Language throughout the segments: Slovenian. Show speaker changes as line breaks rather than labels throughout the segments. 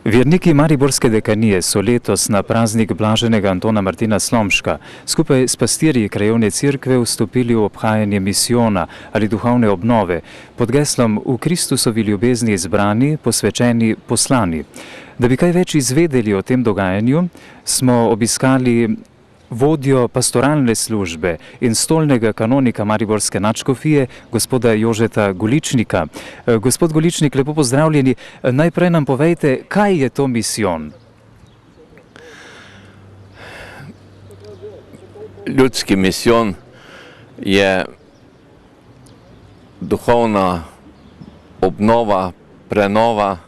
Verniki Mariborske dekanije so letos na praznik blaženega Antona Martina Slomška skupaj s pastirji krajevne cerkve vstopili v obhajanje misijona ali duhovne obnove pod geslom V Kristusovi ljubezni izbrani, posvečeni, poslani. Da bi kaj več izvedeli o tem dogajanju, smo obiskali vodjo pastoralne službe in stolnega kanonika Mariborske nadškofije, gospoda Jožeta Goličnika. Gospod Goličnik, lepo pozdravljeni. Najprej nam povejte, kaj je to misijon?
Ljudski misijon je duhovna obnova, prenova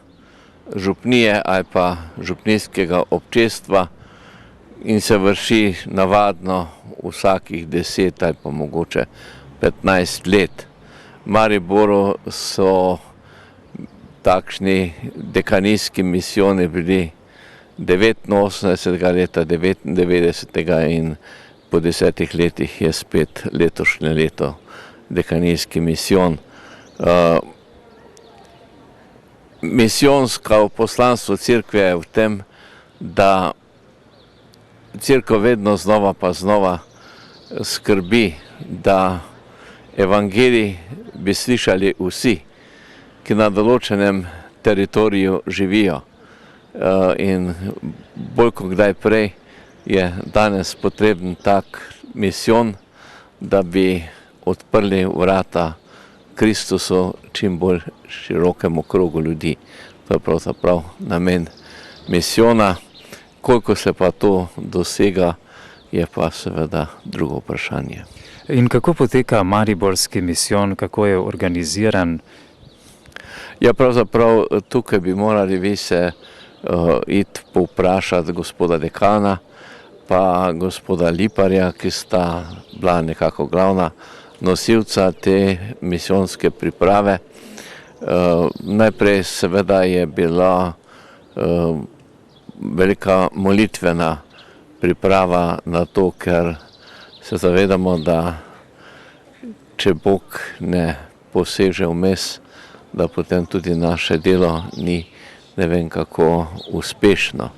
župnije ali pa župnijskega občestva in se vrši navadno vsakih 10 ali pa mogoče 15 let. V Mariboru so takšni dekanijski misijoni bili 89. leta, 99. in po 10 letih je spet letošnje leto dekanijski misijon. Misijonsko poslanstvo cerkve je v tem, da cerkev vedno znova pa znova skrbi, da evangelij bi slišali vsi, ki na določenem teritoriju živijo. In bolj kot kdaj prej je danes potreben tak misijon, da bi odprli vrata Kristusu čim bolj širokemu krogu ljudi. To je pravzaprav namen misijona. Koliko se pa to dosega, je pa seveda drugo vprašanje.
In kako poteka mariborski misijon, kako je organiziran?
Ja, pravzaprav tukaj bi morali vi se iti povprašati gospoda dekana, pa gospoda Liparja, ki sta bila nekako glavna nosilca te misijonske priprave. Najprej seveda je bila velika molitvena priprava na to, ker se zavedamo, da če Bog ne poseže vmes, da potem tudi naše delo ni ne vem kako uspešno.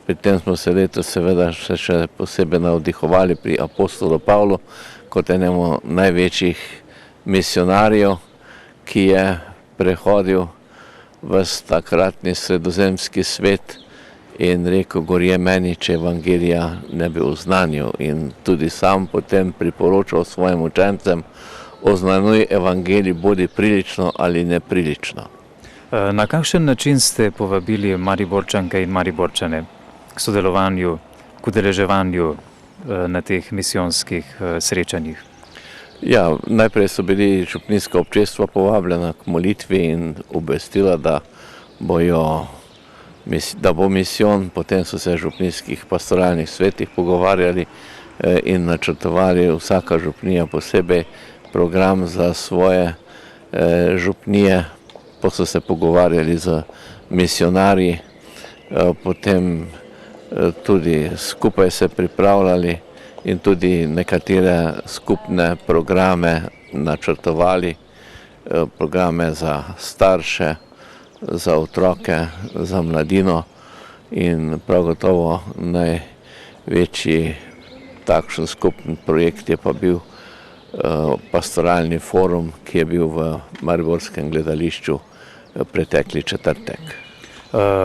Pri tem smo se letos seveda še posebej navdihovali pri apostolu Pavlu, kot enemu največjih misionarjev, ki je prehodil ves takratni sredozemski svet in rekel, gorje meni, če evangelija ne bi oznanil. In tudi sam potem priporočal svojim učencem, oznanuj evangelij, bodi prilično ali neprilično.
Na kakšen način ste povabili Mariborčanke in Mariborčane k sodelovanju, k udeleževanju na teh misijonskih srečanjih?
Ja, najprej so bili župnijska občestva povabljena k molitvi in obvestila, da bo misijon. Potem so se v župnijskih pastoralnih svetih pogovarjali in načrtovali vsaka župnija posebej program za svoje župnije. Pa so se pogovarjali z misionarji, potem tudi skupaj se pripravljali in tudi nekatere skupne programe načrtovali, programe za starše, za otroke, za mladino in prav gotovo največji takšen skupen projekt je pa bil pastoralni forum, ki je bil v Mariborskem gledališču pretekli četrtek.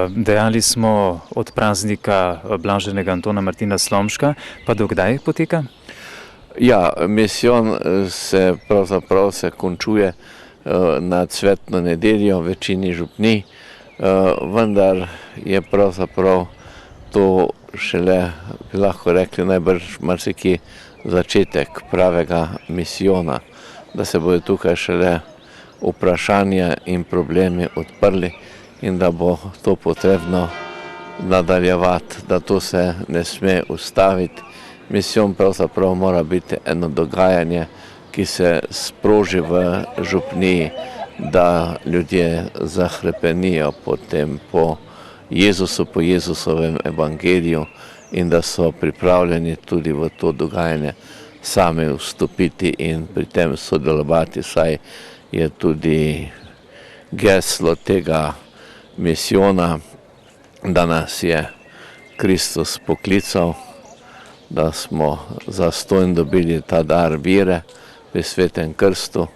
Dejali smo od praznika blaženega Antona Martina Slomška, pa do kdaj poteka?
Ja, misijon se pravzaprav končuje na cvetno nedeljo v večini župnij, vendar je pravzaprav to šele, bi lahko rekli, najbrž marsikje začetek pravega misijona, da se bodo tukaj šele vprašanja in problemi odprli in da bo to potrebno nadaljevati, da to se ne sme ustaviti. Misijon pravzaprav mora biti eno dogajanje, ki se sproži v župniji, da ljudje zahrepenijo potem po Jezusu, po Jezusovem evangeliju in da so pripravljeni tudi v to dogajanje sami vstopiti in pri tem sodelovati, saj je tudi geslo tega misijona da nas je Kristus poklical, da smo zastonj dobili ta dar vire v svetem krstu,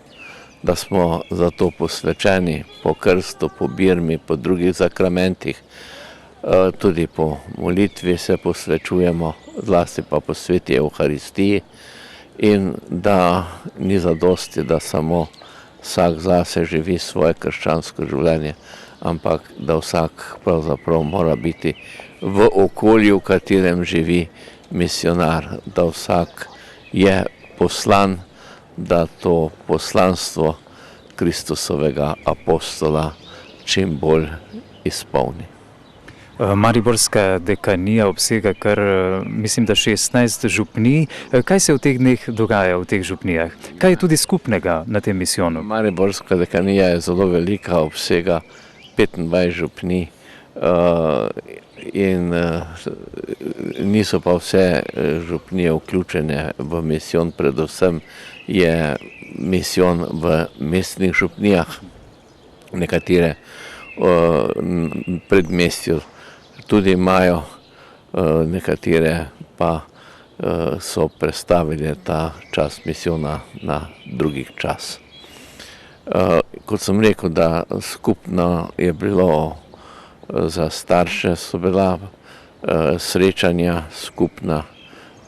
da smo zato posvečeni po krstu, po birmi, po drugih zakramentih, tudi po molitvi se posvečujemo, zlasti pa po sveti Evharistiji, in da ni zadosti, da samo vsak zase živi svoje krščansko življenje, ampak da vsak pravzaprav mora biti v okolju, v katerem živi misionar, da vsak je poslan, da to poslanstvo Kristusovega apostola čim bolj izpolni.
Mariborska dekanija obsega kar, mislim, da 16 župnij. Kaj se v teh dneh dogaja v teh župnijah? Kaj je tudi skupnega na tem misijonu?
Mariborska dekanija je zelo velika, obsega 25 župnij in niso pa vse župnije vključene v misijon, predvsem je misijon v mestnih župnijah, nekatere predmestju tudi imajo, nekatere pa so prestavili ta čas misijona na drugih čas. Kot sem rekel, da skupno je bilo za starše, so bila srečanja skupna,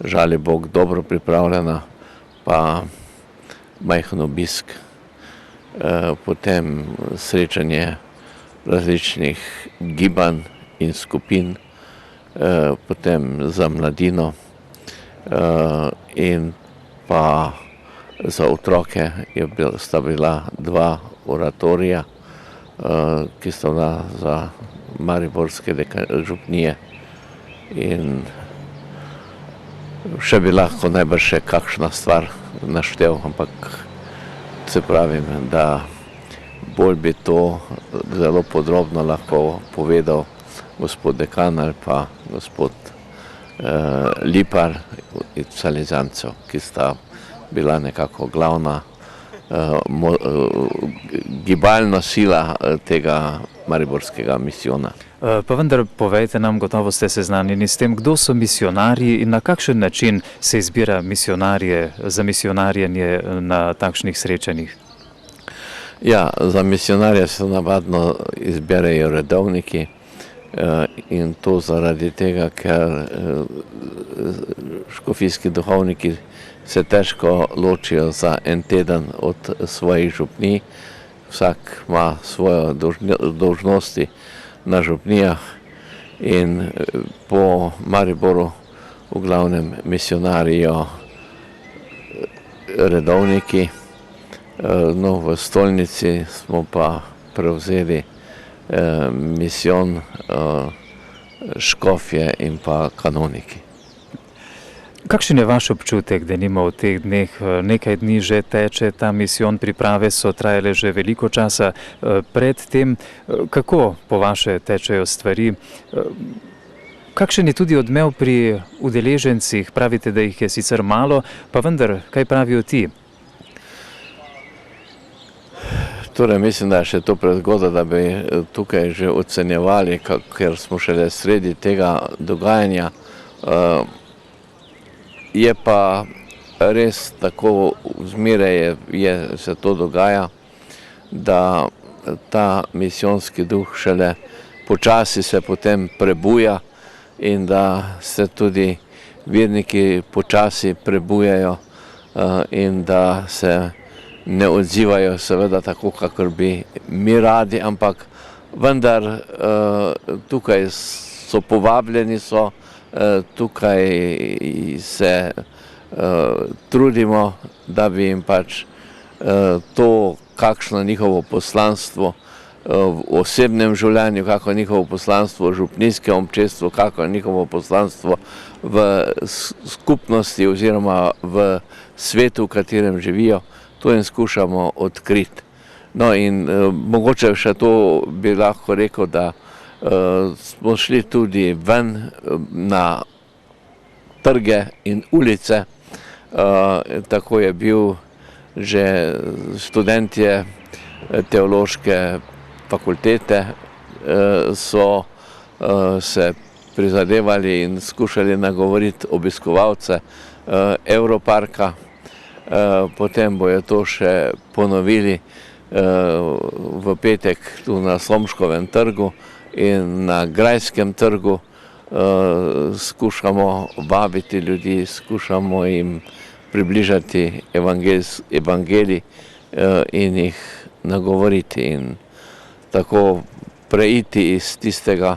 žal je Bog dobro pripravljena, pa majhen obisk, potem srečanje različnih gibanj in skupin, potem za mladino in pa za otroke sta bila 2 oratorija, ki sta bila za mariborske župnije, in še bi lahko najbrž še kakšna stvar naštel, ampak se pravim, da bolj bi to zelo podrobno lahko povedal gospod dekan ali pa gospod Lipar iz Salezancev, ki sta bila nekako glavna gibalna sila tega mariborskega misijona.
Pa vendar povejte nam, gotovo ste seznanjeni s tem, kdo so misionarji in na kakšen način se izbira misionarje za misionarjenje na takšnih srečanjih?
Ja, za misionarje se navadno izberejo redovniki in to zaradi tega, ker škofijski duhovniki se težko ločijo za en teden od svojih župnij. Vsak ima svoje dolžnosti na župnijah in po Mariboru v glavnem misionarijo redovniki. No, v stolnici smo pa prevzeli misijon škofje in pa kanoniki.
Kakšen je vaš občutek, da nima v teh dneh, nekaj dni že teče ta misijon, priprave so trajale že veliko časa pred tem, kako po vaše tečejo stvari? Kakšen je tudi odmev pri udeležencih? Pravite, da jih je sicer malo, pa vendar, kaj pravijo ti?
Torej, mislim, da je še to prezgodaj, da bi tukaj že ocenjevali, ker smo šele sredi tega dogajanja. Je pa res tako, zmeraj se to dogaja, da ta misijonski duh šele počasi se potem prebuja in da se tudi verniki počasi prebujajo in da se ne odzivajo seveda tako, kakor bi mi radi, ampak vendar tukaj so povabljeni, tukaj se trudimo, da bi jim pač to, kakšno njihovo poslanstvo v osebnem življenju, kako njihovo poslanstvo v župnijskem občestvu, kako njihovo poslanstvo v skupnosti oziroma v svetu, v katerem živijo, to jim skušamo odkriti. No in mogoče še to bi lahko rekel, da smo šli tudi ven na trge in ulice, tako je bil že študentje teološke fakultete so se prizadevali in skušali nagovoriti obiskovalce Evroparka. Potem bojo to še ponovili v petek tu na Slomškovem trgu in na Grajskem trgu. Skušamo vabiti ljudi, skušamo jim približati evangelij in jih nagovoriti in tako preiti iz tistega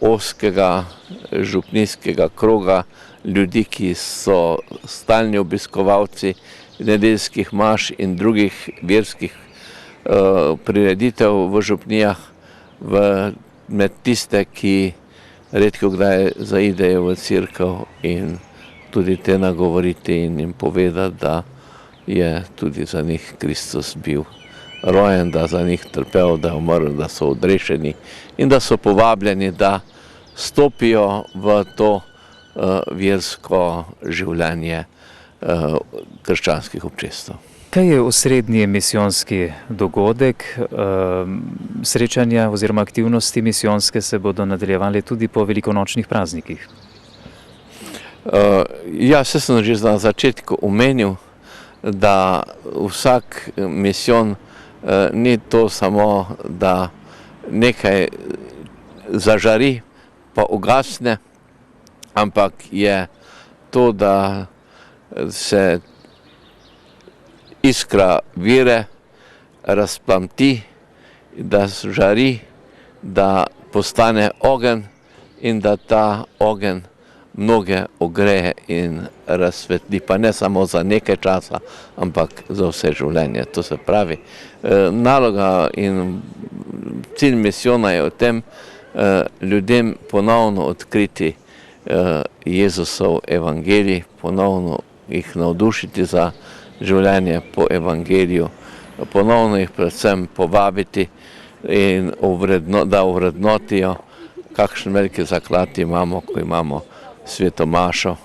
ozkega župnijskega kroga ljudi, ki so stalni obiskovalci nedeljskih maš in drugih verskih prireditev v župnijah, med tiste, ki redko kdaj zaidejo v cerkev in tudi te nagovoriti in jim povedati, da je tudi za njih Kristus bil rojen, da za njih trpel, da je umrl, da so odrešeni in da so povabljeni, da stopijo v to versko življenje krščanskih občestev.
Kaj je osrednji misijonski dogodek? Srečanja oziroma aktivnosti misijonske se bodo nadaljevali tudi po velikonočnih praznikih.
Ja, se sem že na začetku omenil, da vsak misijon ni to samo, da nekaj zažari pa ugasne, ampak je to, da se iskra vere razplamti, da žari, da postane ogenj in da ta ogenj mnoge ogreje in razsvetli, pa ne samo za nekaj časa, ampak za vse življenje. To se pravi, naloga in cilj misijona je v tem, ljudem ponovno odkriti Jezusov evangelij, ponovno jih navdušiti za življenje po evangeliju, ponovno jih predvsem povabiti in da ovrednotijo, kakšen veliki zaklad imamo, ko imamo sveto mašo,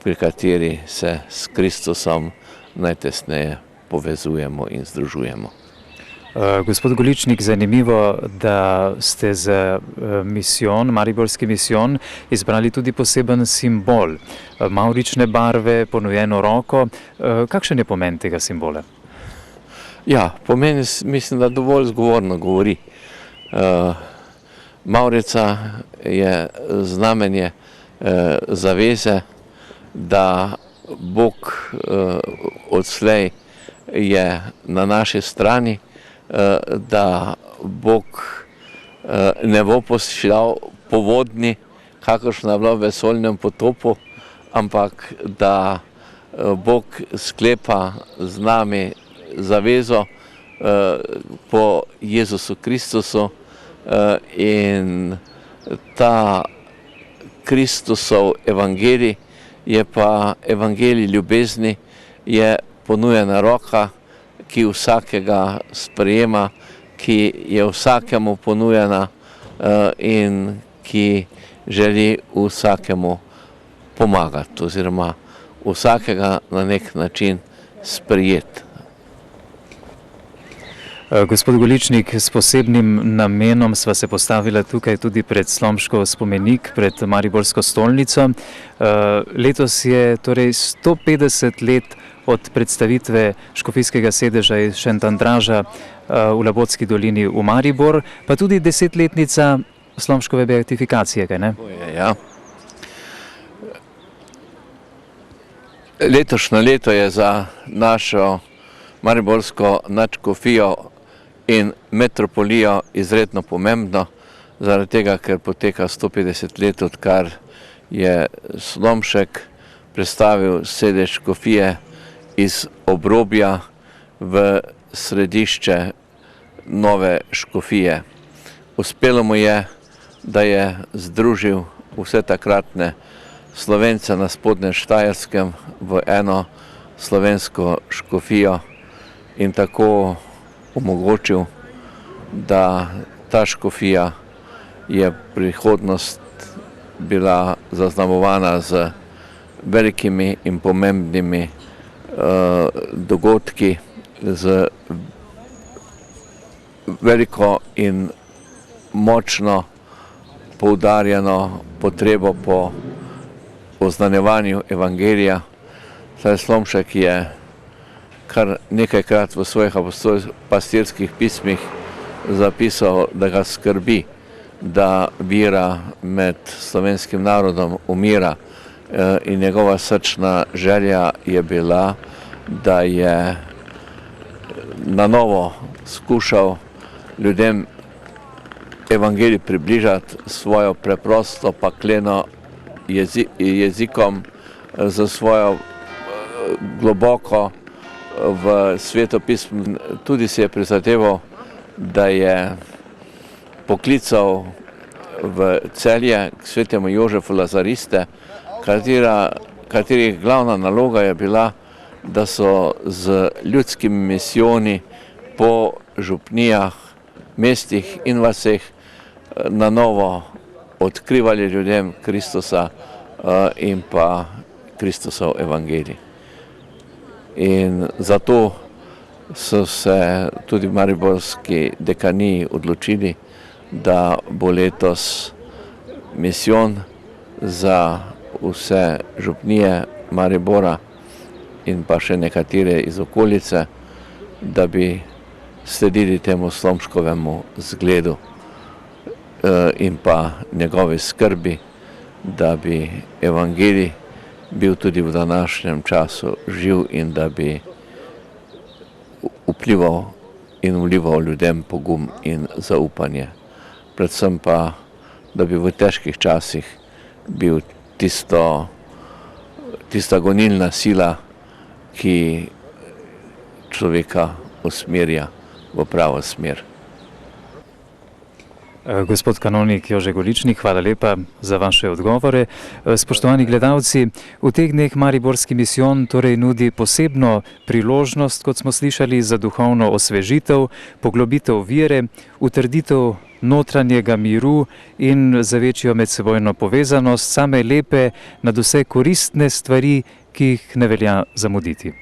pri kateri se s Kristusom najtesneje povezujemo in združujemo.
Gospod Goličnik, zanimivo, da ste za misijon, mariborski misijon, izbrali tudi poseben simbol, mavrične barve, ponujeno roko. Kakšen je pomen tega simbola?
Ja, pomen mislim, da dovolj zgovorno govori. Mavrica je znamenje zaveze, da Bog odslej je na naši strani, da Bog ne bo pošiljal povodni, kakršna je bila v vesoljnem potopu, ampak da Bog sklepa z nami zavezo po Jezusu Kristusu in ta Kristusov evangelij je pa evangelij ljubezni, je ponujena roka, ki vsakega sprejema, ki je vsakemu ponujena in ki želi vsakemu pomagati oziroma vsakega na nek način sprejeti.
Gospod Goličnik, s posebnim namenom sva se postavila tukaj tudi pred Slomškov spomenik, pred Mariborsko stolnico. Letos je torej 150 let od predstavitve škofijskega sedeža iz Šentandraža v Labotski dolini v Maribor, pa tudi 10-letnica Slomškove beatifikacije, kaj ne?
Ja. Letošnje leto je za našo mariborsko nadškofijo in metropolijo izredno pomembno, zaradi tega, ker poteka 150 let, odkar je Slomšek prestavil sedež škofije iz obrobja v središče nove škofije. Uspelo mu je, da je združil vse takratne Slovence na Spodnjem Štajerskem v eno slovensko škofijo in tako omogočil, da ta škofija je prihodnost bila zaznamovana z velikimi in pomembnimi dogodki, z veliko in močno poudarjeno potrebo po oznanjevanju evangelija. Saj Slomšek je kar nekajkrat v svojih pastirskih pismih zapisal, da ga skrbi, da vira med slovenskim narodom umira, in njegova srčna želja je bila, da je na novo skušal ljudem evangelij približati svojo preprosto pakleno jezikom, za svojo globoko v svetopismu. Tudi si je prizadeval, da je poklical v Celje k svetemu Jožefu Lazariste, katerih glavna naloga je bila, da so z ljudskimi misijoni po župnijah, mestih in vaseh na novo odkrivali ljudem Kristusa in pa Kristusov evangelij. In zato so se tudi v mariborski dekaniji odločili, da bo letos misijon za vse župnije Maribora in pa še nekatere iz okolice, da bi sledili temu Slomškovemu zgledu in pa njegovi skrbi, da bi evangelij bil tudi v današnjem času živ in da bi vplival in vlival ljudem pogum in zaupanje. Predvsem pa, da bi v težkih časih bil tista gonilna sila, ki človeka usmerja v pravo smer.
Gospod kanonik Jože Goličnik, hvala lepa za vaše odgovore. Spoštovani gledalci, v teh dneh mariborski misijon torej nudi posebno priložnost, kot smo slišali, za duhovno osvežitev, poglobitev vere, utrditev notranjega miru in za večjo medsebojno povezanost, same lepe, nadvse koristne stvari, ki jih ne velja zamuditi.